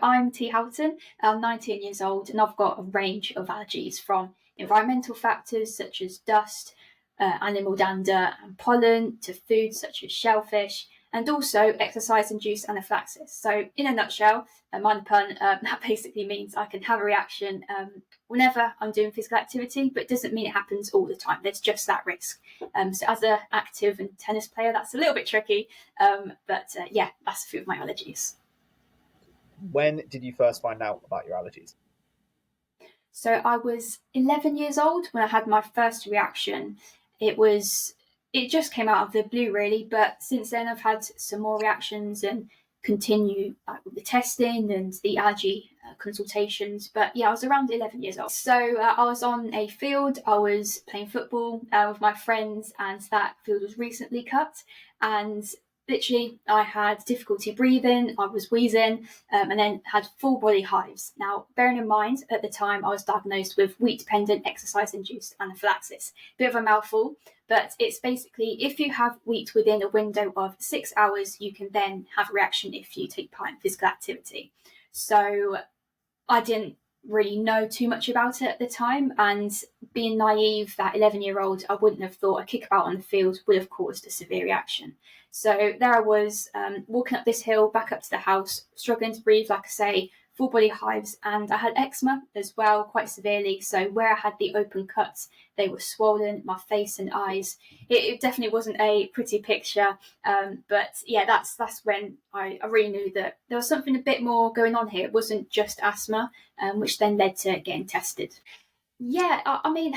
I'm Tee Houghton, I'm 19 years old, and I've got a range of allergies from environmental factors such as dust, animal dander and pollen, to foods such as shellfish, and also exercise-induced anaphylaxis. So, in a nutshell, mind the pun, that basically means I can have a reaction whenever I'm doing physical activity, but it doesn't mean it happens all the time. There's just that risk. So, as an active and tennis player, that's a little bit tricky, but that's a few of my allergies. When did you first find out about your allergies? So I was 11 years old when I had my first reaction. It just came out of the blue, really, but since then I've had some more reactions and continue with the testing and the allergy consultations. But yeah, I was around 11 years old. So I was on a field, I was playing football with my friends, and that field was recently cut. And literally, I had difficulty breathing, I was wheezing, and then had full body hives. Now, bearing in mind, at the time, I was diagnosed with wheat-dependent exercise-induced anaphylaxis. Bit of a mouthful, but it's basically if you have wheat within a window of 6 hours, you can then have a reaction if you take part in physical activity. So I didn't really know too much about it at the time, and being naive, that 11-year-old, I wouldn't have thought a kick about on the field would have caused a severe reaction. So there I was, walking up this hill back up to the house, struggling to breathe, like I say, full body hives, and I had eczema as well, quite severely. So where I had the open cuts, they were swollen, my face and eyes. It definitely wasn't a pretty picture, but yeah, that's when I really knew that there was something a bit more going on here. It wasn't just asthma, which then led to getting tested. Yeah, I mean,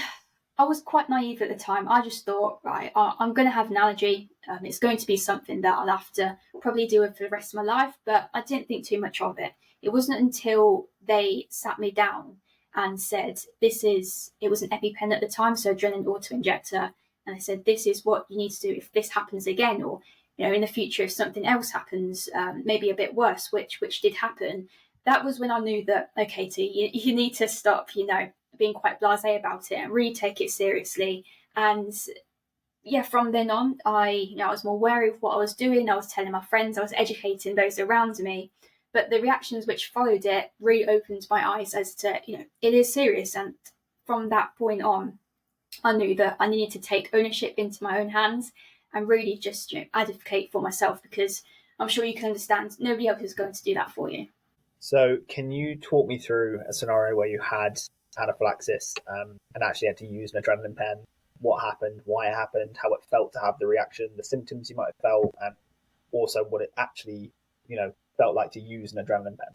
I was quite naive at the time. I just thought, right, I'm going to have an allergy. It's going to be something that I'll have to probably deal with for the rest of my life, but I didn't think too much of it. It wasn't until they sat me down and said, it was an EpiPen at the time, so adrenaline auto-injector, and they said, this is what you need to do if this happens again, or, in the future, if something else happens, maybe a bit worse, which did happen. That was when I knew that, okay, T, you need to stop, being quite blasé about it and really take it seriously. And yeah, from then on, I was more wary of what I was doing. I was telling my friends, I was educating those around me. But the reactions which followed it really opened my eyes as to, it is serious. And from that point on, I knew that I needed to take ownership into my own hands and really just, advocate for myself, because I'm sure you can understand nobody else is going to do that for you. So can you talk me through a scenario where you had anaphylaxis and actually had to use an adrenaline pen? What happened, why it happened, how it felt to have the reaction, the symptoms you might have felt, and also what it actually, felt like to use an adrenaline pen?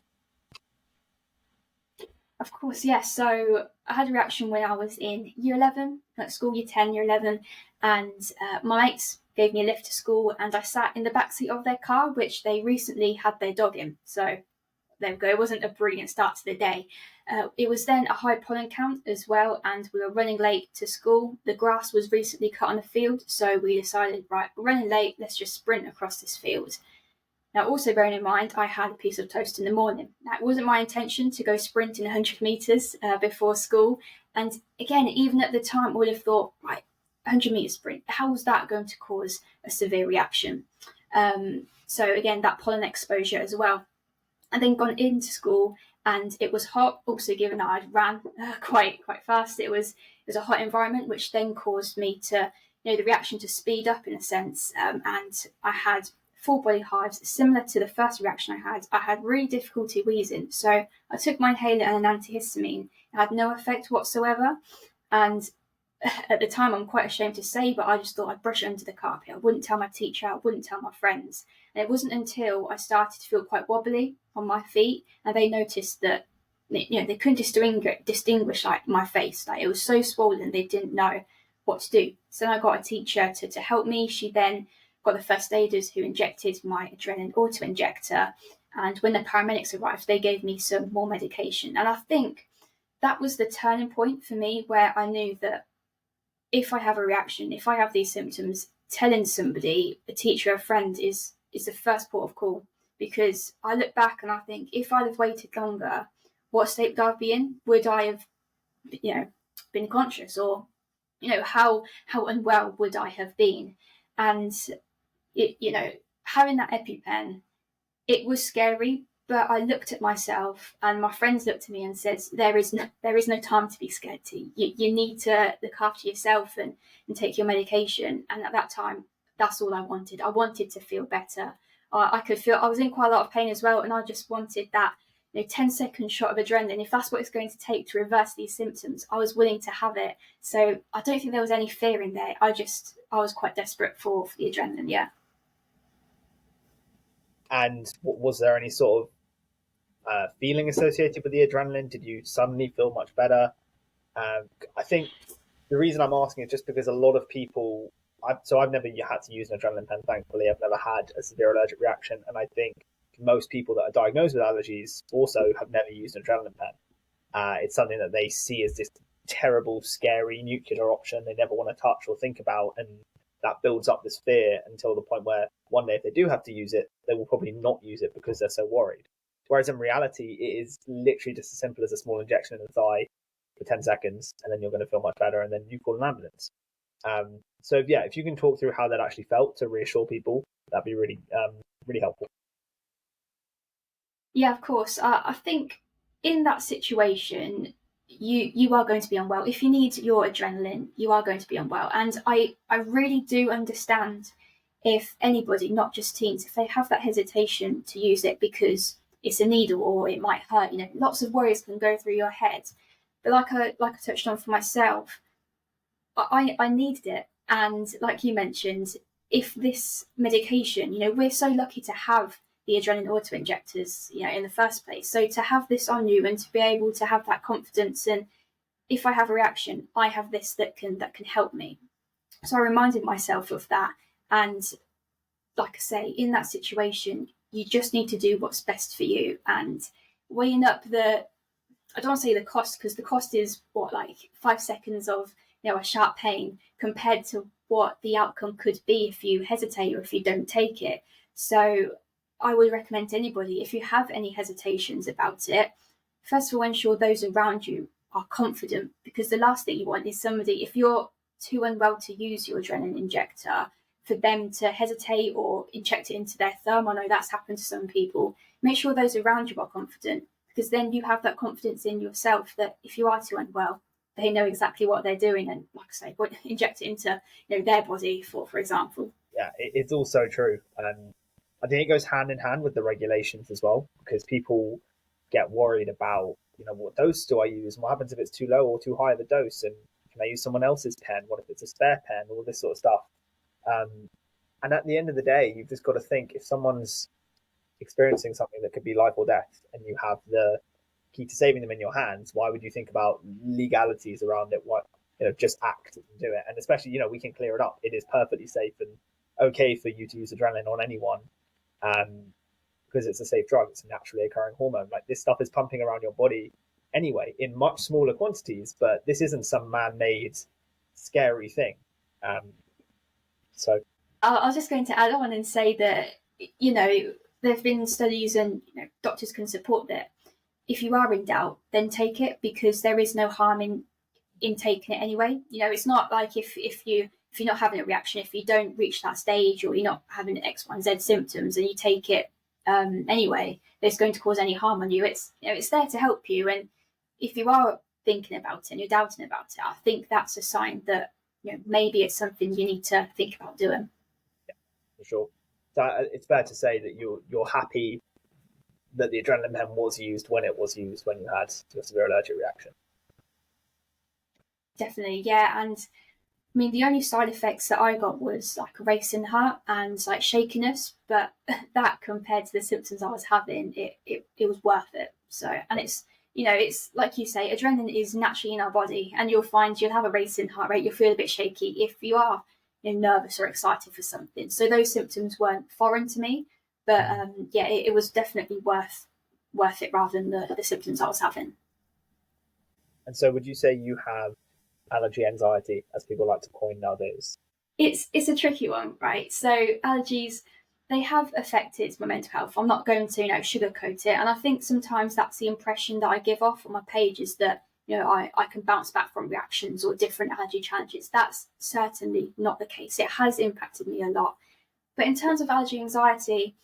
Of course, yes. Yeah. So I had a reaction when I was in year 11, at school, year 10, year 11, and my mates gave me a lift to school, and I sat in the backseat of their car, which they recently had their dog in. So there we go. It wasn't a brilliant start to the day. It was then a high pollen count as well, and we were running late to school. The grass was recently cut on the field, so we decided, right, we're running late, let's just sprint across this field. Now, also bearing in mind, I had a piece of toast in the morning. Now, it wasn't my intention to go sprinting 100 metres before school. And again, even at the time, I would have thought, right, 100 metre sprint, how was that going to cause a severe reaction? So again, that pollen exposure as well. And then gone into school, and it was hot. Also, given that I'd ran quite fast, it was a hot environment, which then caused me to, the reaction to speed up in a sense. And I had full body hives, similar to the first reaction I had. I had really difficulty wheezing, so I took my inhaler and an antihistamine. It had no effect whatsoever, and at the time, I'm quite ashamed to say, but I just thought I'd brush it under the carpet. I wouldn't tell my teacher, I wouldn't tell my friends. And it wasn't until I started to feel quite wobbly on my feet, and they noticed that, they couldn't distinguish like my face. Like, it was so swollen, they didn't know what to do. So then I got a teacher to help me. She then got the first aiders who injected my adrenaline auto-injector. And when the paramedics arrived, they gave me some more medication. And I think that was the turning point for me, where I knew that if I have a reaction, if I have these symptoms, telling somebody, a teacher, a friend, is the first port of call. Because I look back and I think, if I'd have waited longer, what state would I be in? Would I have, been conscious? Or, how unwell would I have been? And, having that EpiPen, it was scary, But I looked at myself, and my friends looked at me and said, there is no time to be scared. You need to look after yourself and take your medication. And at that time, that's all I wanted. I wanted to feel better. I could feel I was in quite a lot of pain as well, and I just wanted that 10-second shot of adrenaline. If that's what it's going to take to reverse these symptoms, I was willing to have it. So I don't think there was any fear in there. I was quite desperate for the adrenaline, yeah. And was there any sort of feeling associated with the adrenaline? Did you suddenly feel much better? I think the reason I'm asking is just because a lot of people. I've never had to use an adrenaline pen. Thankfully, I've never had a severe allergic reaction, and I think most people that are diagnosed with allergies also have never used an adrenaline pen. It's something that they see as this terrible, scary nuclear option they never want to touch or think about, and that builds up this fear until the point where one day, if they do have to use it, they will probably not use it because they're so worried. Whereas in reality, it is literally just as simple as a small injection in the thigh for 10 seconds, and then you're going to feel much better, and then you call an ambulance. So yeah, if you can talk through how that actually felt to reassure people, that'd be really, really helpful. Yeah, of course. I think in that situation, you are going to be unwell. If you need your adrenaline, you are going to be unwell. And I really do understand if anybody, not just teens, if they have that hesitation to use it because it's a needle or it might hurt. Lots of worries can go through your head. But like I touched on for myself, I needed it. And like you mentioned, if this medication, we're so lucky to have the adrenaline auto injectors, in the first place. So to have this on you and to be able to have that confidence, and if I have a reaction, I have this that can help me. So I reminded myself of that. And like I say, in that situation, you just need to do what's best for you and weighing up I don't want to say the cost, because the cost is like 5 seconds of a sharp pain compared to what the outcome could be if you hesitate or if you don't take it. So I would recommend to anybody, if you have any hesitations about it, first of all, ensure those around you are confident, because the last thing you want is somebody, if you're too unwell to use your adrenaline injector, for them to hesitate or inject it into their thumb. I know that's happened to some people. Make sure those around you are confident, because then you have that confidence in yourself that if you are too unwell, they know exactly what they're doing, and like I say, inject it into their body, for example. Yeah, it's also true. I think it goes hand in hand with the regulations as well, because people get worried about, what dose do I use? And what happens if it's too low or too high of a dose? And can I use someone else's pen? What if it's a spare pen? All this sort of stuff. And at the end of the day, you've just got to think, if someone's experiencing something that could be life or death and you have the key to saving them in your hands, why would you think about legalities around it? What, just act and do it. And especially, we can clear it up. It is perfectly safe and okay for you to use adrenaline on anyone, because it's a safe drug. It's a naturally occurring hormone. Like, this stuff is pumping around your body anyway in much smaller quantities, but this isn't some man-made scary thing. So I was just going to add on and say that there have been studies, and doctors can support that. If you are in doubt, then take it, because there is no harm in taking it anyway. It's not like if you're not having a reaction, if you don't reach that stage, or you're not having X, Y, and Z symptoms, and you take it anyway, it's going to cause any harm on you. It's it's there to help you, and if you are thinking about it and you're doubting about it, I think that's a sign that maybe it's something you need to think about doing. Yeah, for sure. So it's fair to say that you're happy that the adrenaline pen was used when it was used, when you had your severe allergic reaction. Definitely, yeah. And I mean, the only side effects that I got was like a racing heart and like shakiness, but that, compared to the symptoms I was having, it was worth it. So, and it's it's like you say, adrenaline is naturally in our body, and you'll find you'll have a racing heart rate, you'll feel a bit shaky if you are nervous or excited for something. So those symptoms weren't foreign to me, but yeah, it was definitely worth it rather than the symptoms I was having. And so, would you say you have allergy anxiety, as people like to coin nowadays? It's a tricky one, right? So allergies, they have affected my mental health. I'm not going to sugarcoat it, and I think sometimes that's the impression that I give off on my page, is that I can bounce back from reactions or different allergy challenges. That's certainly not the case. It has impacted me a lot. But in terms of allergy anxiety,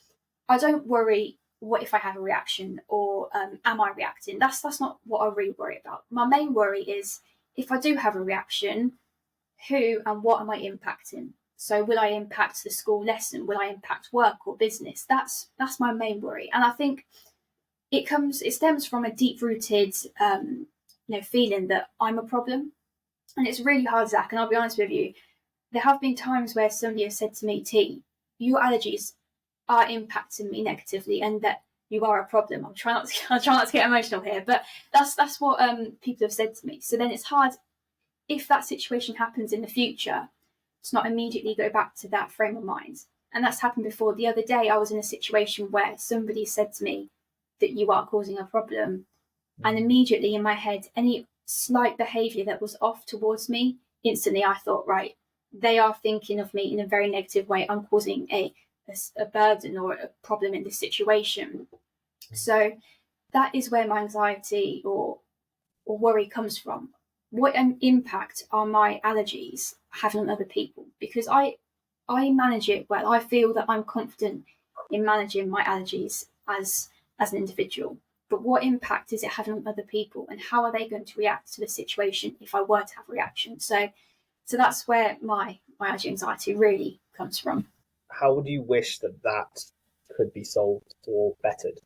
I don't worry what if I have a reaction, or am I reacting? That's not what I really worry about. My main worry is, if I do have a reaction, who and what am I impacting? So will I impact the school lesson? Will I impact work or business? That's my main worry. And I think it stems from a deep rooted feeling that I'm a problem. And it's really hard, Zach, and I'll be honest with you, there have been times where somebody has said to me, T, your allergies are impacting me negatively, and that you are a problem. I'll try not to get emotional here, but that's what people have said to me. So then it's hard, if that situation happens in the future, to not immediately go back to that frame of mind. And that's happened before. The other day, I was in a situation where somebody said to me that you are causing a problem. And immediately in my head, any slight behaviour that was off towards me, instantly I thought, right, they are thinking of me in a very negative way. I'm causing a burden or a problem in this situation. So that is where my anxiety or worry comes from. What impact are my allergies having on other people? Because I manage it well. I feel that I'm confident in managing my allergies as an individual. But what impact is it having on other people, and how are they going to react to the situation if I were to have a reaction? So that's where my allergy anxiety really comes from. How would you wish that could be solved or bettered?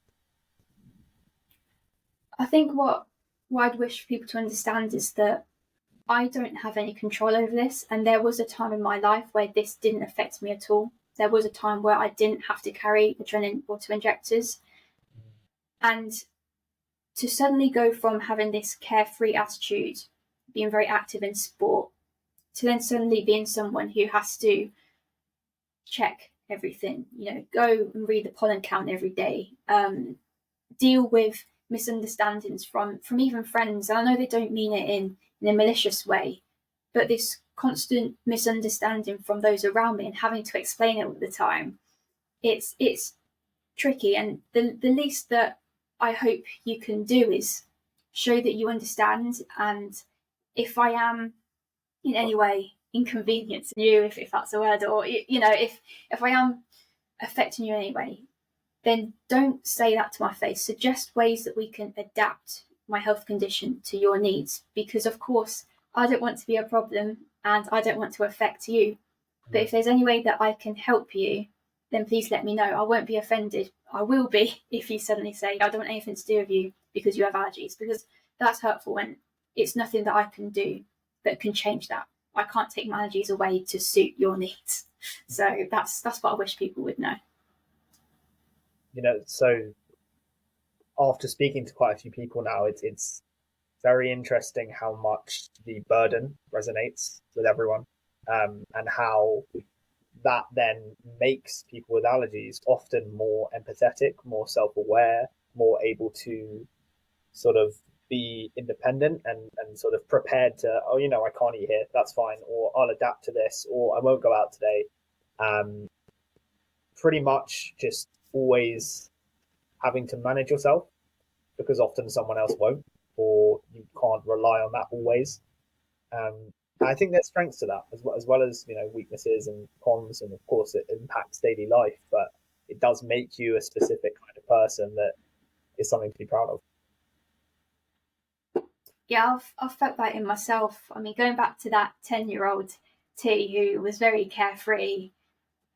I think what I'd wish for people to understand is that I don't have any control over this, and there was a time in my life where this didn't affect me at all. There was a time where I didn't have to carry adrenaline auto-injectors, and to suddenly go from having this carefree attitude, being very active in sport, to then suddenly being someone who has to check everything, go and read the pollen count every day, deal with misunderstandings from even friends. And I know they don't mean it in a malicious way, but this constant misunderstanding from those around me and having to explain it all the time, it's tricky. And the least that I hope you can do is show that you understand. And if I am in any way inconveniencing you, if that's a word, or if I am affecting you in any way, then don't say that to my face. Suggest ways that we can adapt my health condition to your needs, because of course I don't want to be a problem and I don't want to affect you. But if there's any way that I can help you, then please let me know. I won't be offended. I will be if you suddenly say, I don't want anything to do with you because you have allergies, because that's hurtful, and it's nothing that I can do that can change that. I can't take my allergies away to suit your needs. So that's what I wish people would know. So after speaking to quite a few people now, it's very interesting how much the burden resonates with everyone, and how that then makes people with allergies often more empathetic, more self-aware, more able to sort of be independent and sort of prepared to, I can't eat here, that's fine, or I'll adapt to this, or I won't go out today. Pretty much just always having to manage yourself, because often someone else won't, or you can't rely on that always. I think there's strengths to that, as well as weaknesses and cons, and of course it impacts daily life, but it does make you a specific kind of person that is something to be proud of. Yeah, I've felt that in myself. I mean, going back to that 10-year-old T who was very carefree,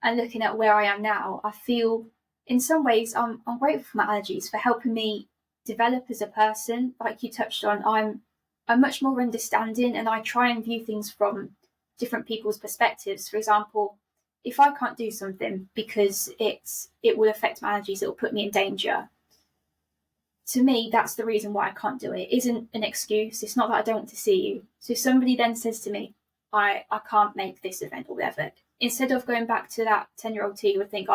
and looking at where I am now, I feel in some ways I'm grateful for my allergies for helping me develop as a person. Like you touched on, I'm much more understanding, and I try and view things from different people's perspectives. For example, if I can't do something because it will affect my allergies, it will put me in danger. To me, that's the reason why I can't do it. It isn't an excuse. It's not that I don't want to see you. So if somebody then says to me, I can't make this event or whatever, instead of going back to that 10-year-old T who would think,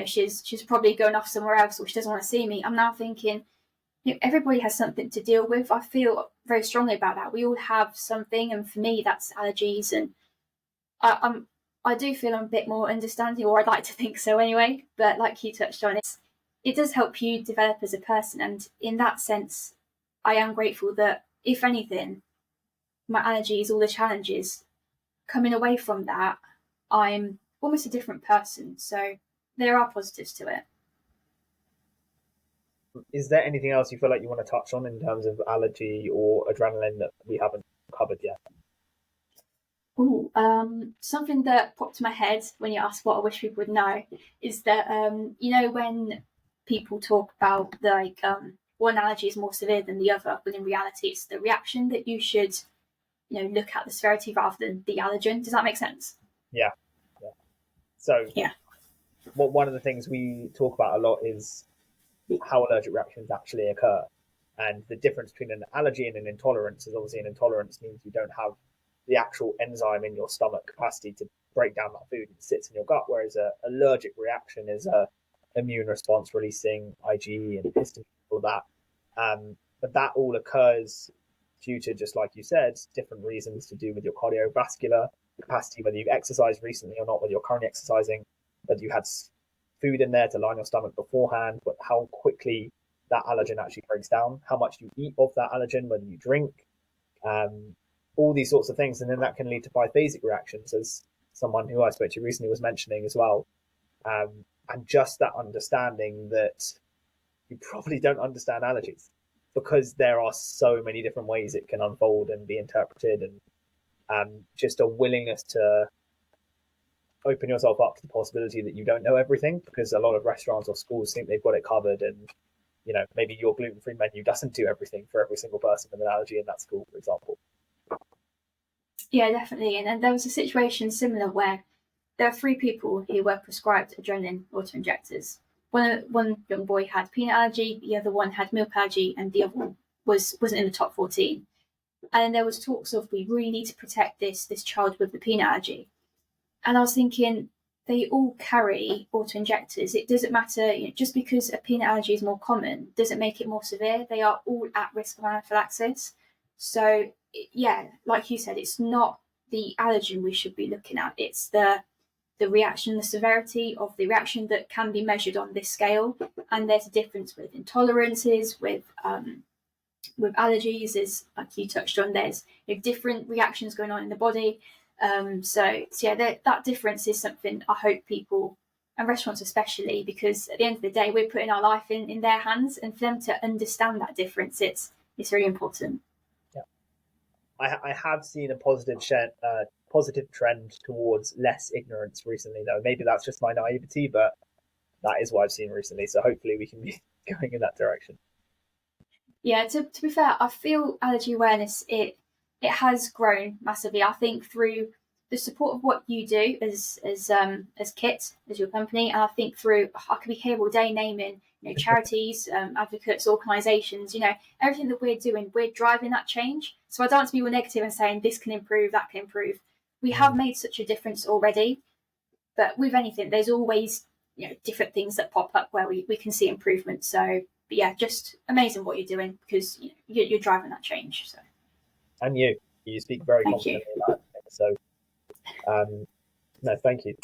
she's probably going off somewhere else, or she doesn't want to see me, I'm now thinking, everybody has something to deal with. I feel very strongly about that. We all have something, and for me, that's allergies. And I do feel I'm a bit more understanding, or I'd like to think so anyway. But like you touched on, it does help you develop as a person, and in that sense, I am grateful that, if anything, my allergies, all the challenges, coming away from that, I'm almost a different person. So there are positives to it. Is there anything else you feel like you want to touch on in terms of allergy or adrenaline that we haven't covered yet? Ooh, something that popped to my head when you asked what I wish people would know is that when people talk about one allergy is more severe than the other, but in reality it's the reaction that you should look at the severity rather than the allergen. Does that make sense? Yeah. Yeah. So, Yeah. one of the things we talk about a lot is how allergic reactions actually occur. And the difference between an allergy and an intolerance is obviously an intolerance means you don't have the actual enzyme in your stomach capacity to break down that food. It sits in your gut, whereas an allergic reaction is a immune response releasing IgE and histamine, all that. But that all occurs due to, just like you said, different reasons to do with your cardiovascular capacity, whether you've exercised recently or not, whether you're currently exercising, whether you had food in there to line your stomach beforehand, but how quickly that allergen actually breaks down, how much you eat of that allergen, whether you drink, all these sorts of things. And then that can lead to biphasic reactions, as someone who I spoke to recently was mentioning as well. And just that understanding that you probably don't understand allergies because there are so many different ways it can unfold and be interpreted, and just a willingness to open yourself up to the possibility that you don't know everything, because a lot of restaurants or schools think they've got it covered, and maybe your gluten-free menu doesn't do everything for every single person with an allergy in that school, for example. Yeah, definitely. And then there was a situation similar where there are three people who were prescribed adrenaline auto-injectors. One young boy had peanut allergy, the other one had milk allergy, and the other one wasn't in the top 14. And then there was talks of we really need to protect this child with the peanut allergy. And I was thinking, they all carry auto-injectors. It doesn't matter, just because a peanut allergy is more common doesn't make it more severe. They are all at risk of anaphylaxis. So, yeah, like you said, it's not the allergen we should be looking at. It's the reaction, the severity of the reaction that can be measured on this scale. And there's a difference with intolerances, with allergies, is like you touched on. There's different reactions going on in the body. So yeah, that difference is something I hope people, and restaurants especially, because at the end of the day, we're putting our life in their hands, and for them to understand that difference, it's really important. Yeah, I have seen a positive trend towards less ignorance recently, though. Maybe that's just my naivety, but that is what I've seen recently. So hopefully we can be going in that direction. Yeah, to be fair, I feel allergy awareness, it has grown massively. I think through the support of what you do as Kit, as your company, and I think through, I could be here all day naming charities, advocates, organisations, everything that we're doing, we're driving that change. So I don't want to be all negative and saying this can improve, that can improve. We have made such a difference already, but with anything, there's always different things that pop up where we can see improvement. So, but yeah, just amazing what you're doing, because you're driving that change. So, and you speak very thank you. confidently about it. So, no, thank you.